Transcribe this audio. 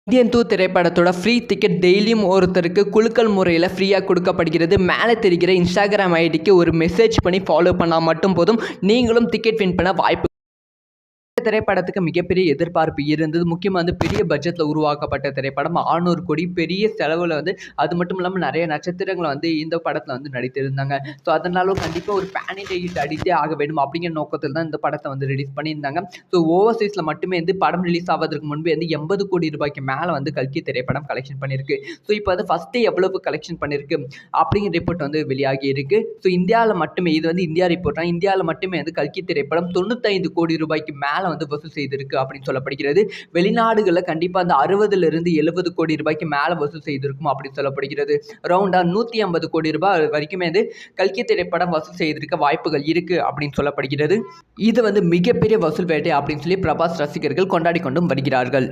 Indian 2 திரைப்படத்தோட free ticket டெய்லியும் ஒருத்தருக்கு குலுக்கல் முறையில் ஃப்ரீயாக கொடுக்கப்படுகிறது. மேலே தெரிகிற இன்ஸ்டாகிராம் ஐடிக்கு ஒரு மெசேஜ் பண்ணி ஃபாலோ பண்ணால் மட்டும் போதும், நீங்களும் டிக்கெட் வின் பண்ண வாய்ப்பு. திரைப்படத்துக்கு மிகப்பெரிய எதிர்பார்ப்பு இருந்தது. முக்கியமாக பெரிய பட்ஜெட்டில் உருவாக்கப்பட்ட திரைப்படம். 600 கோடி பெரிய செலவில் அது மட்டும் இல்லாமல் நிறைய நட்சத்திரங்கள் இந்த படத்தில் நடித்திருந்தாங்க. ஸோ அதனால கண்டிப்பாக ஒரு பேன் இண்டியா ஹிட் அடித்தே ஆக வேண்டும் அப்படிங்கிற நோக்கத்தில் தான் இந்த படத்தை ரிலீஸ் பண்ணியிருந்தாங்க. ஸோ ஓவர்சீஸில் மட்டுமே படம் ரிலீஸ் ஆவதற்கு முன்பே 80 கோடி ரூபாய்க்கு மேலே கல்கி திரைப்படம் கலெக்ஷன் பண்ணியிருக்கு. ஸோ இப்போ ஃபஸ்ட்டு எவ்வளவு கலெக்ஷன் பண்ணியிருக்கு அப்படிங்கிற ரிப்போர்ட் வெளியாகி இருக்கு. ஸோ இந்தியாவில் மட்டுமே இது இந்தியா ரிப்போர்ட். இந்தியாவில் மட்டுமே கல்கி திரைப்படம் 95 கோடி ரூபாய்க்கு மேலே வசூல் செய்திருக்கு அப்படின்னு சொல்லப்படுகிறது. வெளிநாடுகளில் கண்டிப்பாக 60 70 கோடி ரூபாய்க்கு மேலே வசூல் செய்திருக்கும் அப்படின்னு சொல்லப்படுகிறது. ரவுண்டா 150 கோடி ரூபாய் வரைக்குமே கல்கி திரைப்படம் வசூல் செய்திருக்க வாய்ப்புகள் இருக்கு அப்படின்னு சொல்லப்படுகிறது. இது மிகப்பெரிய வசூல் வேட்டை அப்படின்னு சொல்லி பிரபாஸ் ரசிகர்கள் கொண்டாடி கொண்டும் வருகிறார்கள்.